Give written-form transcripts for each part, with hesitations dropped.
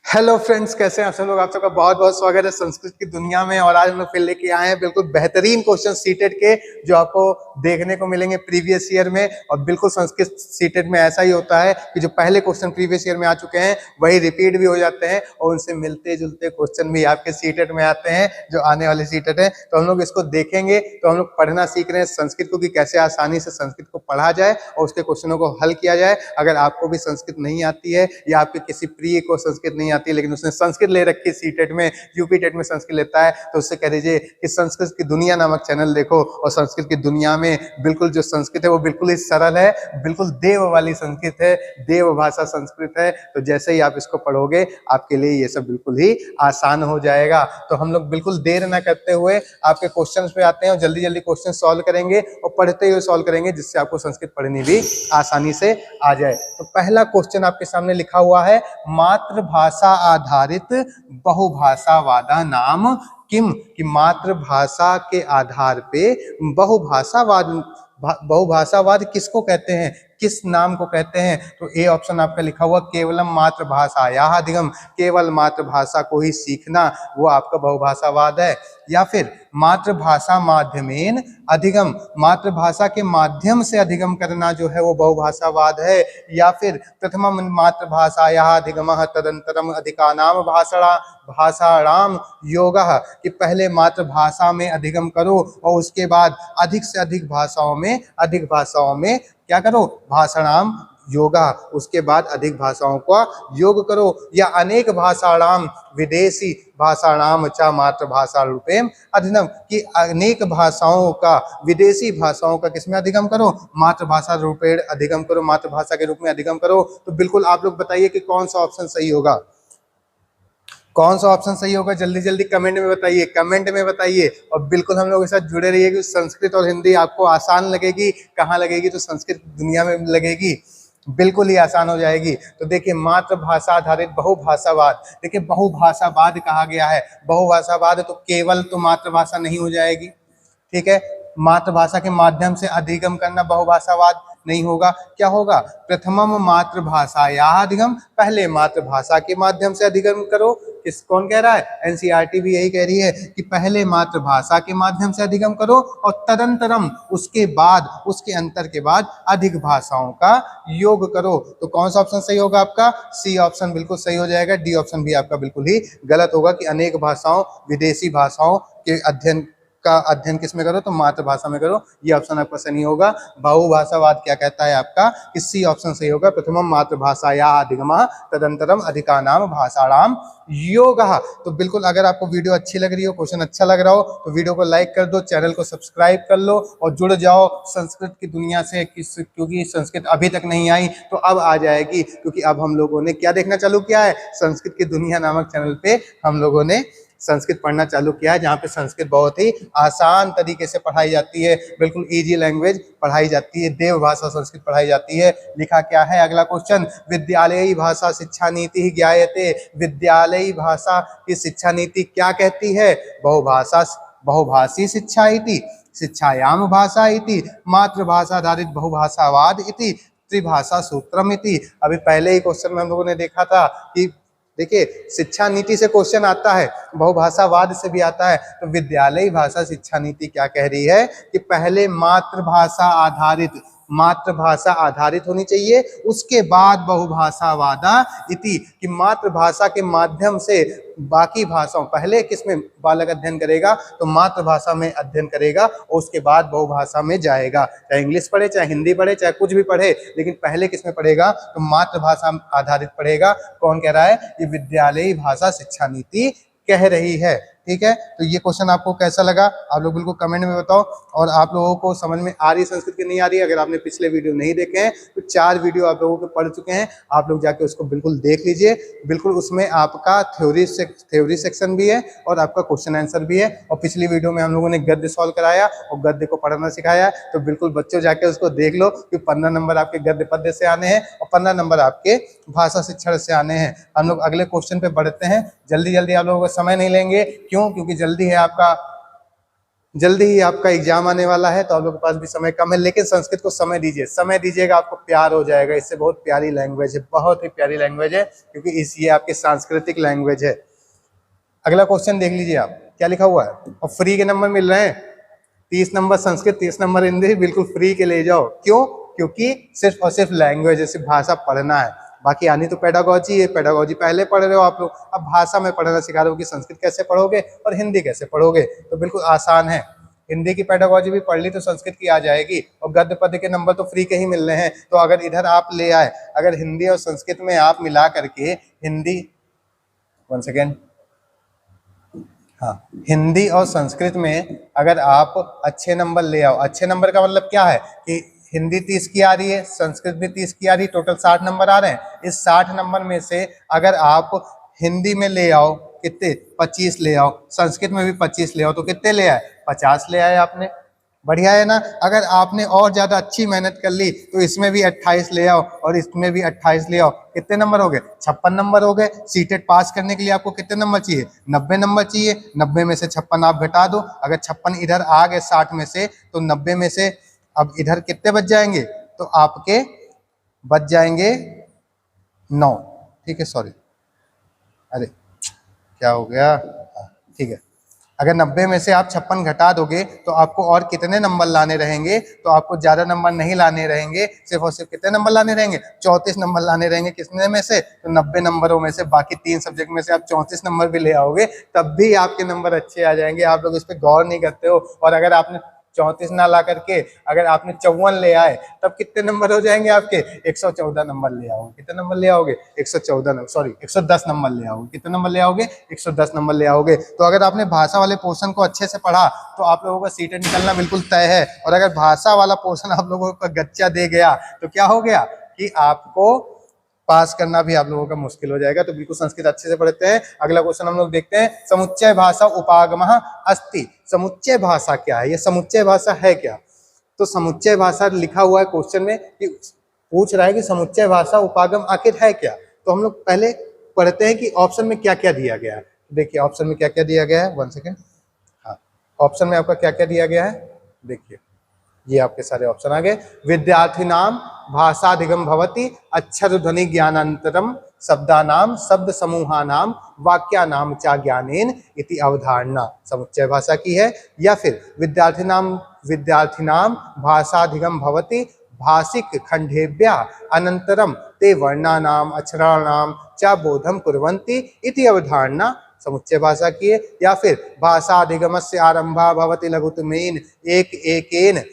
Hello friends, कैसे हैं आप सब लोग। आप सबका बहुत बहुत स्वागत है संस्कृत की दुनिया में। और आज हम लोग फिर लेके आए हैं बिल्कुल बेहतरीन क्वेश्चन सीटेट के, जो आपको देखने को मिलेंगे प्रीवियस ईयर में। और बिल्कुल संस्कृत सीटेट में ऐसा ही होता है कि जो पहले क्वेश्चन प्रीवियस ईयर में आ चुके हैं वही रिपीट भी हो जाते हैं और उनसे मिलते जुलते क्वेश्चन भी आपके सीटेट में आते हैं जो आने वाले सीटेट है। तो हम लोग इसको देखेंगे। तो हम लोग पढ़ना सीख रहे हैं संस्कृत को कि कैसे आसानी से संस्कृत को पढ़ा जाए और उसके क्वेश्चनों को हल किया जाए। अगर आपको भी संस्कृत नहीं आती है या आपके किसी प्रिय को संस्कृत नहीं आती है लेकिन उसने संस्कृत ले रखी है, सीटेट में यूपी टेट में संस्कृत लेता है, तो उससे कह दीजिए कि संस्कृत की दुनिया नामक चैनल देखो। और संस्कृत की दुनिया में बिल्कुल जो संस्कृत है वो बिल्कुल ही सरल है, बिल्कुल देव वाली संस्कृत है, देव भाषा संस्कृत है। तो जैसे ही आप इसको पढ़ोगे आपके लिए ये सब बिल्कुल ही आसान हो जाएगा। तो हम लोग बिल्कुल देर न करते हुए आपके क्वेश्चंस पे आते हैं और जल्दी जल्दी क्वेश्चन सॉल्व करेंगे और पढ़ते हुए सॉल्व करेंगे, जिससे आपको संस्कृत पढ़नी भी आसानी से आ जाए। तो पहला क्वेश्चन आपके सामने लिखा हुआ है, मातृभाषा आधारित बहुभाषावादा नाम किम। कि मातृभाषा के आधार पे बहुभाषावाद किसको कहते हैं, किस नाम को कहते हैं। तो ए ऑप्शन आपका लिखा हुआ केवलम मातृभाषा या अधिगम, केवल मातृभाषा को ही सीखना, वो आपका बहुभाषावाद है। या फिर मातृभाषा माध्यमेन अधिगम, मातृभाषा के माध्यम से अधिगम करना जो है वो बहुभाषावाद है। या फिर प्रथमम मातृभाषाया अधिगमः तदंतरम अधिकानाम भाषाणाम योगः, कि पहले मातृभाषा में अधिगम करो और उसके बाद अधिक से अधिक भाषाओं में क्या करो, भाषाणाम योगा, उसके बाद अधिक भाषाओं का योग करो। या अनेक भाषाणाम विदेशी भाषाणाम च मातृभाषा रूपेण अधिगम, कि अनेक भाषाओं का, विदेशी भाषाओं का किसमें अधिगम करो, मातृभाषा रूपेण अधिगम करो, मातृभाषा के रूप में अधिगम करो। तो बिल्कुल आप लोग बताइए कि कौन सा ऑप्शन सही होगा, कौन सा ऑप्शन सही होगा। जल्दी जल्दी कमेंट में बताइए, कमेंट में बताइए। और बिल्कुल हम लोग के साथ जुड़े रहिए कि संस्कृत और हिंदी आपको आसान लगेगी। कहाँ लगेगी, तो संस्कृत दुनिया में लगेगी, बिल्कुल ही आसान हो जाएगी। तो देखिए, मातृभाषा आधारित बहुभाषावाद, देखिए बहुभाषावाद कहा गया है। बहुभाषावाद तो केवल तो मातृभाषा नहीं हो जाएगी, ठीक है। मातृभाषा के माध्यम से अधिगम करना बहुभाषावाद नहीं होगा। क्या होगा, प्रथमम मातृभाषा या अधिगम, पहले मातृभाषा के माध्यम से अधिगम करो। किस कौन कह रहा है, एनसीईआरटी भी यही कह रही है कि पहले मातृभाषा के माध्यम से अधिगम करो और तदंतरम, उसके बाद, उसके अंतर के बाद अधिक भाषाओं का योग करो। तो कौन सा ऑप्शन सही होगा आपका, सी ऑप्शन बिल्कुल सही हो जाएगा। डी ऑप्शन भी आपका बिल्कुल ही गलत होगा कि अनेक भाषाओं, विदेशी भाषाओं के अध्ययन किस में करो, तो मातृभाषा में करो। ये ऑप्शन आपका सही होगा। बहुभाषावाद क्या कहता है आपका, इसी ऑप्शन सही होगा, प्रथमम मातृभाषा या अधिगमः तदंतरम अधिकानाम भाषाणाम योगः। तो बिल्कुल अगर आपको वीडियो अच्छी लग रही हो, क्वेश्चन अच्छा लग रहा हो, तो वीडियो को लाइक कर दो, चैनल को सब्सक्राइब कर लो और जुड़ जाओ संस्कृत की दुनिया से। क्योंकि संस्कृत अभी तक नहीं आई तो अब आ जाएगी, क्योंकि अब हम लोगों ने क्या देखना चालू किया है, संस्कृत की दुनिया नामक चैनल पे हम लोगों ने संस्कृत पढ़ना चालू किया है, जहाँ पे संस्कृत बहुत ही आसान तरीके से पढ़ाई जाती है, बिल्कुल इजी लैंग्वेज पढ़ाई जाती है, देव भाषा संस्कृत पढ़ाई जाती है। लिखा क्या है अगला क्वेश्चन, विद्यालयी भाषा शिक्षा नीति ज्ञायते, विद्यालयी भाषा की शिक्षा नीति क्या कहती है, बहुभाषी शिक्षा इति, शिक्षायाम भाषा इति, मातृभाषा आधारित बहुभाषावाद इति, त्रिभाषा सूत्रम इति। अभी पहले ही क्वेश्चन में हम लोगों ने देखा था कि देखिए शिक्षा नीति से क्वेश्चन आता है, बहुभाषावाद से भी आता है। तो विद्यालयी भाषा शिक्षा नीति क्या कह रही है कि पहले मातृभाषा आधारित होनी चाहिए, उसके बाद बहुभाषावादा इति, कि मातृभाषा के माध्यम से बाकी भाषाओं, पहले किसमें बालक अध्ययन करेगा, तो मातृभाषा में अध्ययन करेगा और उसके बाद बहुभाषा में जाएगा। चाहे इंग्लिश पढ़े, चाहे हिंदी पढ़े, चाहे कुछ भी पढ़े, लेकिन पहले किसमें पढ़ेगा, तो मातृभाषा आधारित पढ़ेगा। कौन कह रहा है, ये विद्यालयी भाषा शिक्षा नीति कह रही है, ठीक है। तो ये क्वेश्चन आपको कैसा लगा, आप लोग बिल्कुल कमेंट में बताओ। और आप लोगों को समझ में आ रही संस्कृत की नहीं आ रही, अगर आपने पिछले वीडियो नहीं देखे हैं तो 4 वीडियो आप लोगों के पढ़ चुके हैं, आप लोग जाके उसको बिल्कुल देख लीजिए। बिल्कुल उसमें आपका थ्योरी सेक्शन भी है और आपका क्वेश्चन आंसर भी है। और पिछली वीडियो में हम लोगों ने गद्य सॉल्व कराया और गद्य को पढ़ना सिखाया, तो बिल्कुल बच्चों जाके उसको देख लो कि 15 नंबर आपके गद्य पद्य से आने हैं और 15 नंबर आपके भाषा शिक्षण से आने हैं। हम लोग अगले क्वेश्चन पे बढ़ते हैं, जल्दी जल्दी, आप लोगों का समय नहीं लेंगे। क्यों, क्योंकि जल्दी है आपका जल्दी ही आपका एग्जाम आने वाला है, तो आप लोगों के पास भी समय कम है, लेकिन संस्कृत को समय दीजिए, समय दीजिएगा आपको प्यार हो जाएगा। इससे बहुत प्यारी लैंग्वेज है, बहुत ही प्यारी लैंग्वेज है, क्योंकि ये आपकी सांस्कृतिक लैंग्वेज है। अगला क्वेश्चन देख लीजिए आप, क्या लिखा हुआ है, और फ्री के नंबर मिल रहे हैं। 30 नंबर संस्कृत, 30 नंबर हिंदी, बिल्कुल फ्री के ले जाओ। क्यों? क्योंकि सिर्फ और सिर्फ लैंग्वेज है, सिर्फ भाषा पढ़ना है। बाकी आनी तो पेडागोजी है, पेडागोजी पहले पढ़ रहे हो आप लोग, अब भाषा में पढ़ना सिखा रहे हो कि संस्कृत कैसे पढ़ोगे और हिंदी कैसे पढ़ोगे, तो बिल्कुल आसान है। हिंदी की पेडागोजी भी पढ़ ली तो संस्कृत की आ जाएगी, और गद्य पद्य के नंबर तो फ्री के ही मिल रहे हैं। तो अगर इधर आप ले आए, अगर हिंदी और संस्कृत में आप मिला करके हिंदी, वन सेकेंड, हाँ, हिंदी और संस्कृत में अगर आप अच्छे नंबर ले आओ, अच्छे नंबर का मतलब क्या है कि हिंदी 30 की आ रही है, संस्कृत भी 30 की आ रही है, टोटल 60 नंबर आ रहे हैं। इस 60 नंबर में से अगर आप हिंदी में ले आओ कितने, 25 ले आओ, संस्कृत में भी 25 ले आओ, तो कितने ले आए, 50 ले आए आपने। बढ़िया है ना। अगर आपने और ज्यादा अच्छी मेहनत कर ली तो इसमें भी 28 ले आओ और इसमें भी 28 ले आओ, कितने नंबर हो गए, 56 नंबर हो गए। सीटेट पास करने के लिए आपको कितने नंबर चाहिए, 90 नंबर चाहिए। 90 में से 56 आप घटा दो, अगर 56 इधर आ गए 60 में से, तो 90 में से अब इधर कितने बच जाएंगे, तो आपके बच जाएंगे 9। ठीक है, सॉरी, अरे क्या हो गया, ठीक है। अगर 90 में से आप 56 घटा दोगे तो आपको और कितने नंबर लाने रहेंगे, तो आपको ज्यादा नंबर नहीं लाने रहेंगे, सिर्फ और सिर्फ कितने नंबर लाने रहेंगे, 34 नंबर लाने रहेंगे। किसने में से, तो 90 नंबरों में से। बाकी 3 सब्जेक्ट में से आप 34 नंबर भी ले आओगे, तब भी आपके नंबर अच्छे आ जाएंगे। आप लोग इस पर गौर नहीं करते हो। और अगर आपने 34 ना ला करके अगर आपने 54 ले आए, तब कितने नंबर हो जाएंगे आपके, 114 नंबर ले आओगे। कितने नंबर ले आओगे, 114 नंबर, सॉरी 110 नंबर ले आओगे। कितने नंबर ले आओगे, 110 नंबर ले आओगे। तो अगर आपने भाषा वाले पोर्शन को अच्छे से पढ़ा तो आप लोगों का सीटें निकलना बिल्कुल तय है। और अगर भाषा वाला पोर्शन आप लोगों का गच्चा दे गया तो क्या हो गया कि आपको पास करना भी आप लोगों का मुश्किल हो जाएगा। तो बिल्कुल संस्कृत अच्छे से पढ़ते हैं। अगला क्वेश्चन हम लोग देखते हैं, समुच्चय भाषा उपागमः अस्ति। समुच्चय भाषा क्या है, ये समुच्चय भाषा है क्या? तो समुच्चय भाषा लिखा हुआ है क्वेश्चन में कि पूछ रहा है कि समुच्चय भाषा उपागम आखिर है क्या। तो हम लोग पहले पढ़ते हैं कि ऑप्शन में क्या क्या दिया गया है। देखिए ऑप्शन में क्या क्या दिया गया है, वन सेकेंड, हाँ, ऑप्शन में आपका क्या क्या दिया गया है, देखिए ये आपके सारे ऑप्शन आ गए। विद्यार्थी नाम भाषाधिगम भवति, अक्षर ध्वनि ज्ञानांतरम, शब्दानाम शब्द समूहानाम, वाक्यानाम चा ज्ञानेन इति अवधारणा समुच्चय भाषा की है। या फिर विद्यार्थीनाम भाषाधिगम भवति, भाषिक खंडेभ्या अनंतरम ते वर्णानाम अक्षराणाम चा बोधम कुर्वन्ति इति अवधारणा समुच्चय भाषा की है। या फिर भाषाधिगमस्य आरंभा भवति लघुत्तमेन एक एकेन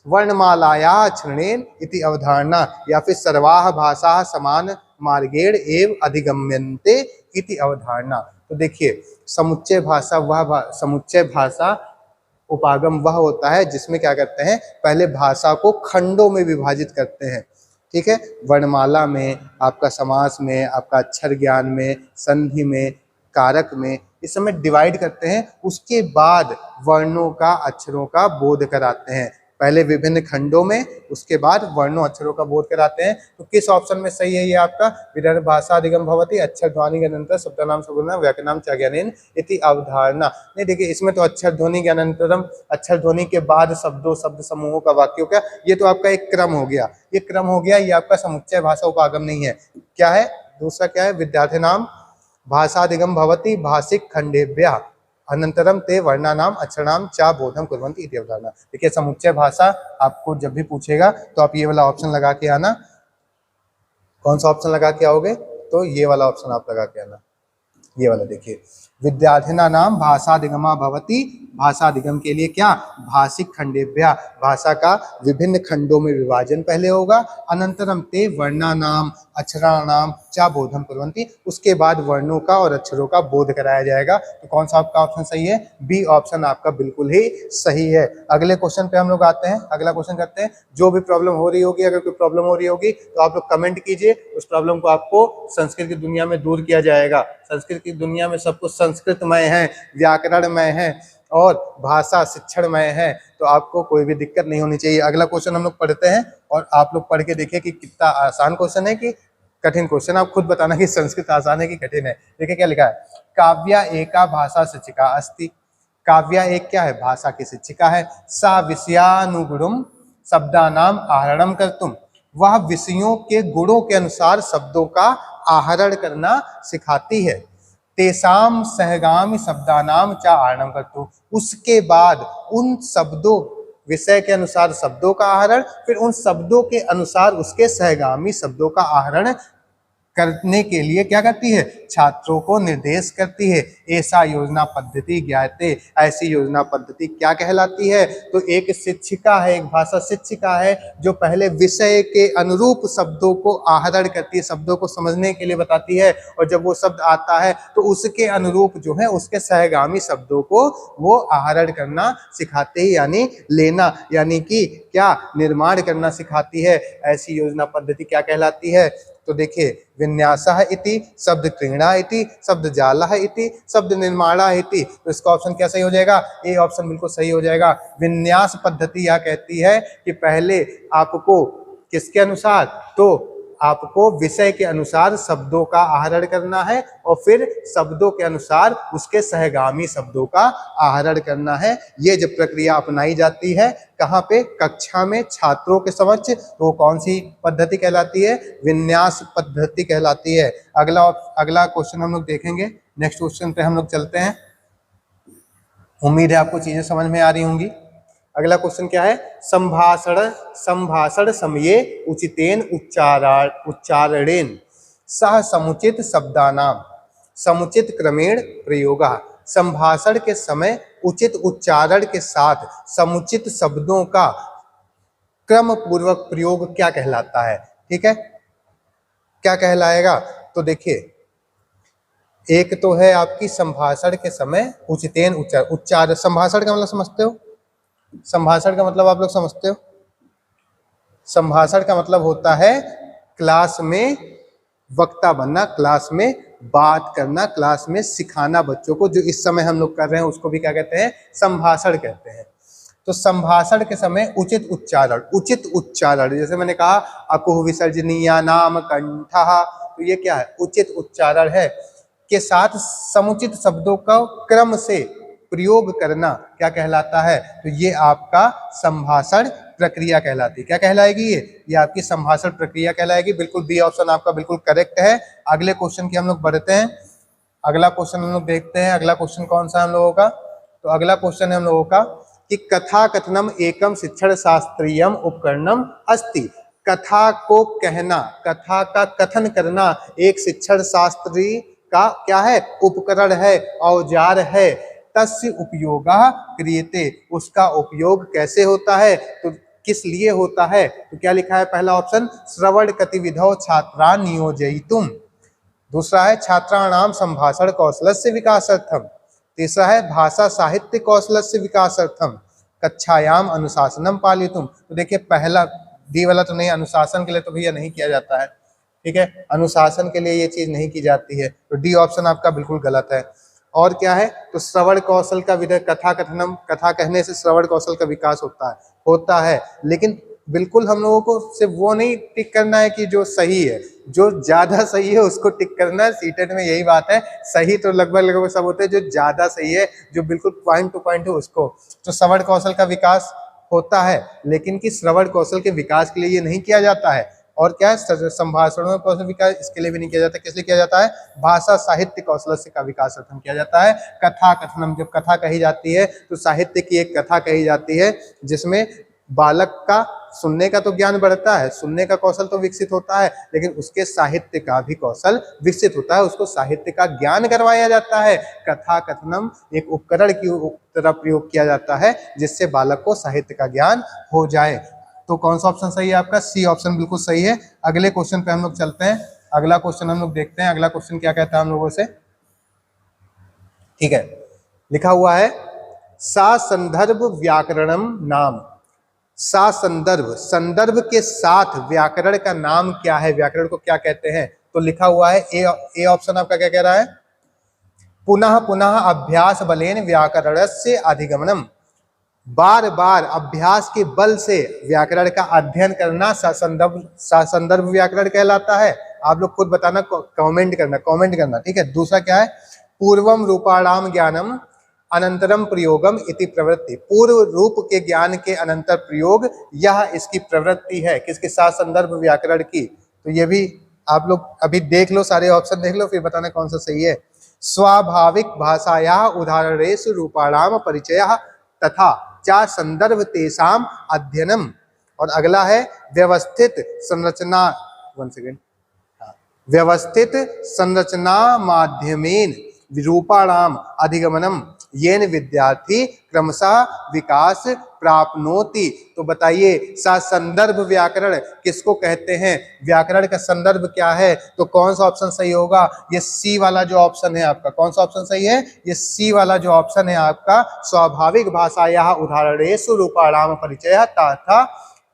वर्णमालाया क्षरणेन इति अवधारणा। या फिर सर्वाः भाषाः समान मार्गेण एव अधिगम्यन्ते इति अवधारणा। तो देखिए समुच्चय भाषा उपागम वह होता है जिसमें क्या करते हैं, पहले भाषा को खंडों में विभाजित करते हैं। ठीक है, वर्णमाला में, आपका समास में, आपका अक्षर ज्ञान में, संधि में, कारक में, इस समय डिवाइड करते हैं। उसके बाद वर्णों का अक्षरों का बोध कराते हैं, पहले विभिन्न खंडों में, उसके बाद वर्णों अक्षरों का बोध कराते हैं। तो किस ऑप्शन में सही है ये आपका, विदर्भ भाषा अधिगम भवति, अक्षर ध्वनि ज्ञानांतर शब्दानाम शब्दानाम व्याकरणम च ज्ञानेन इति अवधारणा। नहीं देखिए इसमें तो अक्षर ध्वनि ज्ञानांतरम, अक्षर ध्वनि के बाद शब्दों शब्द समूहों का वाक्यों का, ये तो आपका एक क्रम हो गया, ये क्रम हो गया, ये आपका समुच्चय भाषा उपागम नहीं है। क्या है दूसरा, क्या है, विद्यार्थी नाम भाषाधिगम भवति, भाषिक खंडेभ्यः अनंतरम ते वर्णानाम अक्षराणाम चा बोधम कुर्वन्ति इति अवधारणा। देखिए समुच्चय भाषा आपको जब भी पूछेगा तो आप ये वाला ऑप्शन लगा के आना। कौन सा ऑप्शन लगा के आओगे, तो ये वाला ऑप्शन आप लगा के आना, ये वाला देखिए, विद्यार्थिना नाम भाषाधिगमा भवति, भाषाधिगम के लिए क्या, भाषिक खंडेभ्या, भाषा का विभिन्न खंडों में विभाजन पहले होगा, अनंतरम ते वर्णानाम अक्षराणाम चा बोधम कुर्वन्ति, उसके बाद वर्णों का और अक्षरों का बोध कराया जाएगा। तो कौन सा आपका ऑप्शन सही है, बी ऑप्शन आपका बिल्कुल ही सही है। अगले क्वेश्चन पे हम लोग आते हैं, अगला क्वेश्चन करते हैं। जो भी प्रॉब्लम हो रही होगी, अगर कोई प्रॉब्लम हो रही होगी तो आप लोग कमेंट कीजिए, उस प्रॉब्लम को आपको संस्कृत की दुनिया में दूर किया जाएगा। संस्कृत की दुनिया में सब कुछ संस्कृतमय है, व्याकरणमय है और भाषा शिक्षणमय है, तो आपको कोई भी दिक्कत नहीं होनी चाहिए। अगला क्वेश्चन हम लोग पढ़ते हैं और आप लोग पढ़ के देखिए कि कितना आसान क्वेश्चन है कि कठिन क्वेश्चन। आप खुद बताना कि संस्कृत आसान है कि कठिन है। देखिए क्या लिखा है, काव्या एका भाषा शिक्षिका अस्ति, काव्या एक क्या है, भाषा की शिक्षिका है। सा विषयानुगुणम शब्दानाम आहरणम करतुम, वह विषयों के गुणों के अनुसार शब्दों का आहरण करना सिखाती है। तेसाम सहगामी शब्दानाम चा आहरणम करतु, उसके बाद उन शब्दों, विषय के अनुसार शब्दों का आहरण, फिर उन शब्दों के अनुसार उसके सहगामी शब्दों का आहरण करने के लिए क्या करती है, छात्रों को निर्देश करती है। ऐसा योजना पद्धति ज्ञाते, ऐसी योजना पद्धति क्या कहलाती है, तो एक शिक्षिका है, एक भाषा शिक्षिका है जो पहले विषय के अनुरूप शब्दों को आहरण करती है, शब्दों को समझने के लिए बताती है, और जब वो शब्द आता है तो उसके अनुरूप जो है उसके सहगामी शब्दों को वो आहरण करना सिखाते हैं, यानी लेना, यानी कि क्या, निर्माण करना सिखाती है। ऐसी योजना पद्धति क्या कहलाती है, तो देखिए, विन्यासः इति, शब्द क्रीड़ा इति, शब्द जालः इति, शब्द निर्माणः इति। तो इसका ऑप्शन क्या सही हो जाएगा, ए ऑप्शन बिल्कुल सही हो जाएगा। विन्यास पद्धति यह कहती है कि पहले आपको किसके अनुसार, तो आपको विषय के अनुसार शब्दों का आहरण करना है और फिर शब्दों के अनुसार उसके सहगामी शब्दों का आहरण करना है। ये जब प्रक्रिया अपनाई जाती है कहाँ पे, कक्षा में छात्रों के समक्ष, तो कौन सी पद्धति कहलाती है, विन्यास पद्धति कहलाती है। अगला क्वेश्चन हम लोग देखेंगे। नेक्स्ट क्वेश्चन पे हम लोग चलते हैं। उम्मीद है आपको चीजें समझ में आ रही होंगी। अगला क्वेश्चन क्या है, संभाषण समये उचितेन उच्चारणेन सह समुचित शब्दानाम समुचित क्रमेण प्रयोगः। संभाषण के समय उचित उच्चारण के साथ समुचित शब्दों का क्रम पूर्वक प्रयोग क्या कहलाता है, ठीक है, क्या कहलाएगा, तो देखिए, एक तो है आपकी संभाषण के समय उचितेन उच्चारण, संभाषण का मतलब समझते हो, संभाषण का मतलब आप लोग समझते हो, संभाषण का मतलब होता है क्लास में वक्ता बनना, क्लास में बात करना, क्लास में सिखाना बच्चों को, जो इस समय हम लोग कर रहे हैं उसको भी क्या कहते हैं, संभाषण कहते हैं। तो संभाषण के समय उचित उच्चारण, उचित उच्चारण, जैसे मैंने कहा अकुह विसर्जनीया नाम कंठः, तो ये क्या है, उचित उच्चारण है, के साथ समुचित शब्दों का क्रम से प्रयोग करना क्या कहलाता है, तो ये आपका संभाषण प्रक्रिया कहलाती है। क्या कहलाएगी, ये आपकी संभाषण प्रक्रिया कहलाएगी। बिल्कुल बी ऑप्शन आपका बिल्कुल करेक्ट है। अगले क्वेश्चन की हम लोग बढ़ते हैं। अगला क्वेश्चन हम लोग देखते हैं। अगला क्वेश्चन कौन सा हम लोगों का, तो अगला क्वेश्चन है हम लोगों का कि कथा कथनम एकम शिक्षण शास्त्रीयम उपकरणम अस्ति। कथा को कहना, कथा का कथन करना एक शिक्षण शास्त्री का क्या है, उपकरण है, औजार है। तस्य उपयोगः क्रियते, उसका उपयोग कैसे होता है, तो किस लिए होता है, तो क्या लिखा है, पहला ऑप्शन श्रवण गतिविधौ छात्रान् नियोजयितुम्, दूसरा है छात्राणाम संभाषण कौशलस्य विकासार्थम, तीसरा है भाषा साहित्य कौशलस्य विकासार्थम, कक्षायाम अनुशासनम पालितुम। तो देखिए पहला डी वाला तो नहीं, अनुशासन के लिए तो भैया नहीं किया जाता है, ठीक है, अनुशासन के लिए ये चीज नहीं की जाती है, तो डी ऑप्शन आपका बिल्कुल गलत है। और क्या है, तो श्रवण कौशल का विकास, कथा कथनम, कथा कहने से श्रवण कौशल का विकास होता है, लेकिन बिल्कुल हम लोगों को सिर्फ वो नहीं टिक करना है कि जो सही है, जो ज्यादा सही है उसको टिक करना है। सीटेट में यही बात है, सही तो लगभग सब होते हैं, जो ज्यादा सही है, जो बिल्कुल पॉइंट टू पॉइंट है उसको, तो श्रवण कौशल का विकास होता है, लेकिन कि श्रवण कौशल के विकास के लिए ये नहीं किया जाता है। और क्या है, संभाषणों कौशल विकास इसके लिए भी नहीं किया जाता, किस लिए किया जाता है, भाषा साहित्य कौशल का विकास अर्थम किया जाता है। कथा कथनम, जब कथा कही जाती है तो साहित्य की एक कथा कही जाती है जिसमें बालक का सुनने का तो ज्ञान बढ़ता है, सुनने का कौशल तो विकसित होता है, लेकिन उसके साहित्य का भी कौशल विकसित होता है, उसको साहित्य का ज्ञान करवाया जाता है। कथा कथनम एक उपकरण की तरह प्रयोग किया जाता है जिससे बालक को साहित्य का ज्ञान हो जाए। तो कौन सा ऑप्शन सही है आपका, सी ऑप्शन बिल्कुल सही है। अगले क्वेश्चन पे हम लोग चलते हैं। अगला क्वेश्चन हम लोग देखते हैं, अगला क्वेश्चन क्या कहता है हम लोगों से, ठीक है, लिखा हुआ है सा संदर्भ व्याकरणम नाम, सा संदर्भ, संदर्भ के साथ व्याकरण का नाम क्या है, व्याकरण को क्या कहते हैं, तो लिखा हुआ है ए ऑप्शन आपका क्या कह रहा है, पुनः पुनः अभ्यास बलेन व्याकरणस्य अधिगमनम, बार बार अभ्यास के बल से व्याकरण का अध्ययन करना संदर्भ व्याकरण कहलाता है। आप लोग खुद बताना, कमेंट करना, ठीक है। दूसरा क्या है, पूर्वम रूपाणाम ज्ञानम अनंतरम प्रयोगम इति प्रवृत्ति, पूर्व रूप के ज्ञान के अनंतर प्रयोग, यह इसकी प्रवृत्ति है। किसके साथ? संदर्भ व्याकरण की। तो ये भी आप लोग अभी देख लो, सारे ऑप्शन देख लो, फिर बताना कौन सा सही है। स्वाभाविक भाषायाः उदाहरणेषु रूपाणाम परिचयः तथा चा संदर्भ तेषाम अध्ययनम। और अगला है व्यवस्थित संरचना, वन सेकेंड, व्यवस्थित संरचना माध्यमेन रूपाणाम अधिगमनम येन विद्यार्थी क्रमशः विकास प्राप्नोति। तो बताइए संदर्भ व्याकरण किसको कहते हैं? व्याकरण का संदर्भ क्या है? तो कौन सा ऑप्शन सही होगा? ये सी वाला जो ऑप्शन है आपका। कौन सा ऑप्शन सही है? ये सी वाला जो ऑप्शन है आपका, स्वाभाविक भाषायाः उदाहरणेषु रूपाणाम परिचयः तथा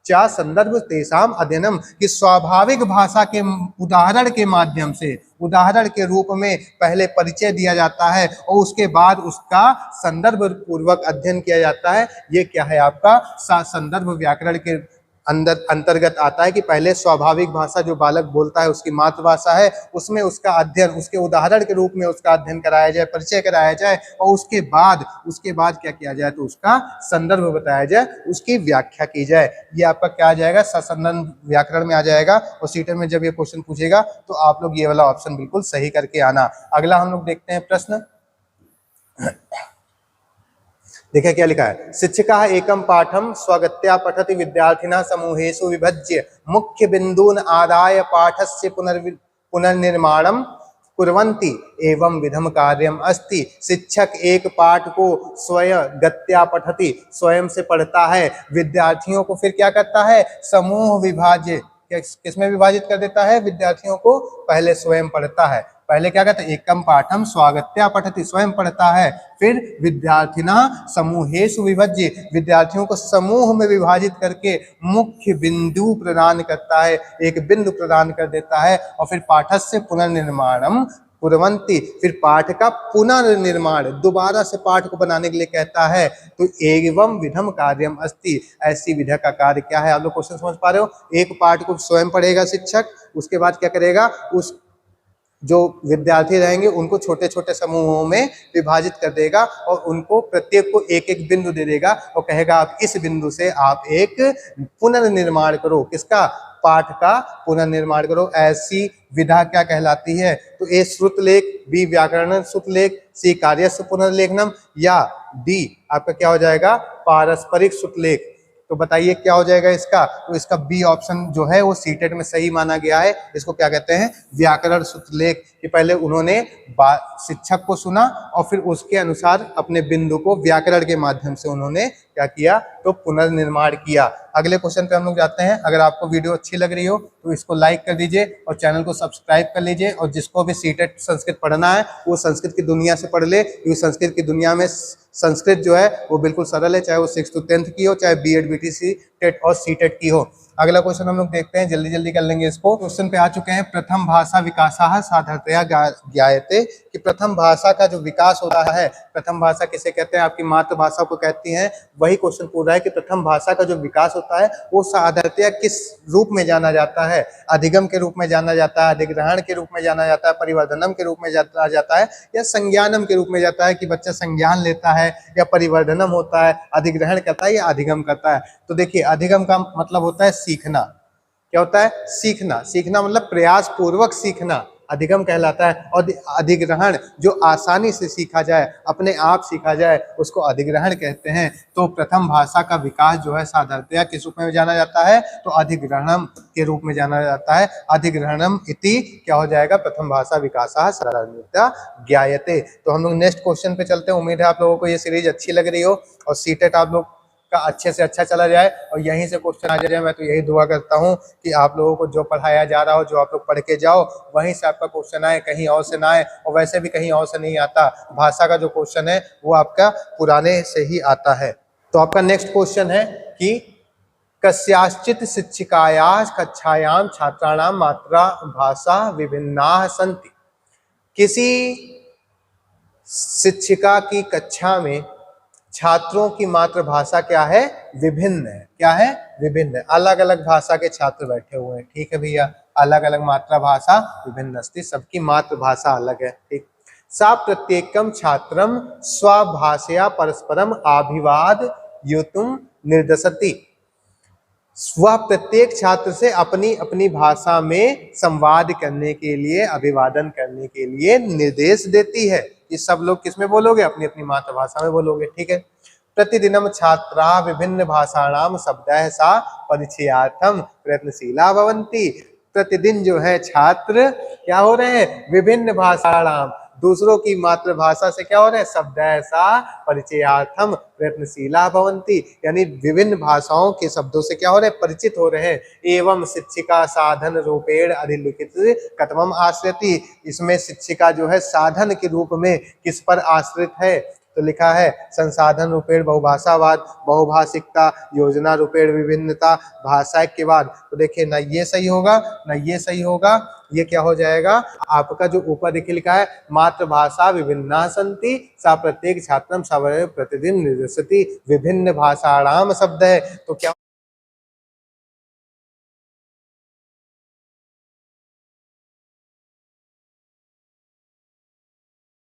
चा संदर्भ तेषाम अध्ययनम, कि स्वाभाविक भाषा के उदाहरण के माध्यम से, उदाहरण के रूप में पहले परिचय दिया जाता है और उसके बाद उसका संदर्भ पूर्वक अध्ययन किया जाता है। ये क्या है आपका? संदर्भ व्याकरण के अंदर अंतर्गत आता है कि पहले स्वाभाविक भाषा जो बालक बोलता है, उसकी मातृभाषा है, उसमें उसका अध्ययन, उसके उदाहरण के रूप में उसका अध्ययन कराया जाए, परिचय कराया जाए और उसके बाद क्या किया जाए? तो उसका संदर्भ बताया जाए, उसकी व्याख्या की जाए। ये आपका क्या आ जाएगा? ससंदर्भ व्याकरण में आ जाएगा। और सीटर में जब ये क्वेश्चन पूछेगा तो आप लोग ये वाला ऑप्शन बिल्कुल सही करके आना। अगला हम लोग देखते हैं प्रश्न। देखिए क्या लिखा है। शिक्षिका एकम पाठम स्वगत्या पठति विद्यार्थिना समूहेषु विभज्य मुख्य बिंदून आदाय पाठस्य पुनर्निर्माणम कुर्वन्ति एवं विधम कार्यम अस्ति। शिक्षक एक पाठ को स्वयं गत्या पठति, स्वयं से पढ़ता है, विद्यार्थियों को फिर क्या करता है? समूह विभाज्य, किसमें विभाजित कर देता है? विद्यार्थियों को पहले स्वयं पढ़ता है। पहले क्या कहते हैं? एकम पाठम स्वागत्या पठति, स्वयं पढ़ता है। फिर विद्यार्थिना समूहेषु विभज्य, विद्यार्थियों को समूह में विभाजित करके मुख्य बिंदु प्रदान करता है, एक बिंदु प्रदान कर देता है। और फिर पाठस्य पुनर्निर्माणम कुर्वन्ति, फिर पाठ का पुनर्निर्माण, दोबारा से पाठ को बनाने के लिए कहता है। तो एवं विधम कार्यम अस्ति, ऐसी विधा का कार्य क्या है? आप लोग क्वेश्चन समझ पा रहे हो? एक पाठ को स्वयं पढ़ेगा शिक्षक, उसके बाद क्या करेगा? उस जो विद्यार्थी रहेंगे उनको छोटे छोटे समूहों में विभाजित कर देगा और उनको प्रत्येक को एक एक बिंदु दे देगा और कहेगा आप इस बिंदु से आप एक पुनर्निर्माण करो। किसका? पाठ का पुनर्निर्माण करो। ऐसी विधा क्या कहलाती है? तो ए श्रुतलेख, बी व्याकरण श्रुतलेख, सी कार्यस्य पुनर्लेखनम, या डी आपका क्या हो जाएगा? पारस्परिक श्रुतलेख। तो बताइए क्या हो जाएगा इसका? तो इसका बी ऑप्शन जो है वो सीटेट में सही माना गया है। इसको क्या कहते हैं? व्याकरण श्रुतलेख। कि पहले उन्होंने शिक्षक को सुना और फिर उसके अनुसार अपने बिंदु को व्याकरण के माध्यम से उन्होंने क्या किया? तो पुनर्निर्माण किया। अगले क्वेश्चन पे हम लोग जाते हैं। अगर आपको वीडियो अच्छी लग रही हो तो इसको लाइक कर दीजिए और चैनल को सब्सक्राइब कर लीजिए। और जिसको भी सीटेट संस्कृत पढ़ना है वो संस्कृत की दुनिया से पढ़ ले, क्योंकि संस्कृत की दुनिया में संस्कृत जो है वो बिल्कुल सरल है, चाहे वो 6th to 10th की हो, चाहे बीएड बीटीसी टेट और सीटेट की हो। अगला क्वेश्चन हम लोग देखते हैं, जल्दी जल्दी कर लेंगे इसको। क्वेश्चन पे आ चुके हैं। प्रथम भाषा विकासः साधारणतया ज्ञायते, कि प्रथम भाषा का जो विकास होता है, प्रथम भाषा किसे कहते हैं? आपकी मातृभाषा को कहती हैं। वही क्वेश्चन पूछ रहा है कि प्रथम भाषा का जो विकास होता है वो साधारणतया किस रूप में जाना जाता है? अधिगम के रूप में जाना जाता है, अधिग्रहण के रूप में जाना जाता है, परिवर्धनम के रूप में जाता है, या संज्ञानम के रूप में जाता है कि बच्चा संज्ञान लेता है, या परिवर्धनम होता है, अधिग्रहण करता है, या अधिगम करता है? तो देखिए अधिगम का मतलब होता है सीखना। क्या होता है? सीखना। सीखना मतलब प्रयास पूर्वक सीखना अधिगम कहलाता है। और अधिग्रहण जो आसानी से सीखा जाए, अपने आप सीखा जाए, उसको अधिग्रहण कहते हैं। तो प्रथम भाषा का विकास जो है साधारणतया किस रूप में जाना जाता है? तो अधिग्रहणम के रूप में जाना जाता है। अधिग्रहणम इति क्या हो जाएगा? प्रथम भाषा विकासः साधारणतया ज्ञायते। तो हम लोग नेक्स्ट क्वेश्चन पे चलते हैं। उम्मीद है आप लोगों को ये सीरीज अच्छी लग रही हो और सीटेट आप लोग का अच्छे से अच्छा चला जाए और यहीं से क्वेश्चन आ जाए। मैं तो यही दुआ करता हूं कि आप लोगों को जो पढ़ाया जा रहा हो, जो आप लोग पढ़ के जाओ, वहीं से आपका क्वेश्चन आए, कहीं और से ना आए। और वैसे भी कहीं और से नहीं आता, भाषा का जो क्वेश्चन है वो आपका पुराने से ही आता है। तो आपका नेक्स्ट क्वेश्चन है कि कस्याश्चित शिक्षिकायाः कक्षायां छात्राणां मातृभाषा विभिन्नाः सन्ति। किसी शिक्षिका की कक्षा में छात्रों की मातृभाषा क्या है? विभिन्न है। क्या है? विभिन्न है। अलग अलग भाषा के छात्र बैठे हुए हैं। ठीक है भैया, अलग अलग मातृभाषा विभिन्न अस्ति, सबकी मातृभाषा अलग है। ठीक। सा प्रत्येकम छात्रम स्वभाषया परस्परम अभिवाद युतुम निर्देशति। वह प्रत्येक छात्र से अपनी अपनी भाषा में संवाद करने के लिए, अभिवादन करने के लिए निर्देश देती है। ये सब लोग किसमें बोलोगे? अपनी अपनी मातृभाषा में बोलोगे, ठीक है। प्रतिदिनम छात्रा विभिन्न भाषाणाम शब्दः सा परिचयार्थम प्रयत्नशीला भवन्ति। प्रतिदिन जो है छात्र क्या हो रहे हैं? विभिन्न भाषाणाम, दूसरों की मातृभाषा से क्या हो रहे हैं? शब्द ऐसा परिचयार्थम प्रयत्नशीला भवन्ति, यानी विभिन्न भाषाओं के शब्दों से क्या हो रहे हैं? परिचित हो रहे हैं। एवं शिक्षिका साधन रूपेण अधिलिखित कथमम आश्रिति। इसमें शिक्षिका जो है साधन के रूप में किस पर आश्रित है? तो लिखा है संसाधन रूपेण बहुभाषावाद, बहुभाषिकता, योजना रूपेण विभिन्नता, भाषा के बाद। तो देखिए ना ये सही होगा ना ये सही होगा, ये क्या हो जाएगा? आपका जो ऊपर देखिए लिखा है मातृभाषा विभिन्ना सन्ति सा प्रत्येक छात्रम प्रतिदिन निर्देशति, विभिन्न भाषाणाम शब्द है, तो क्या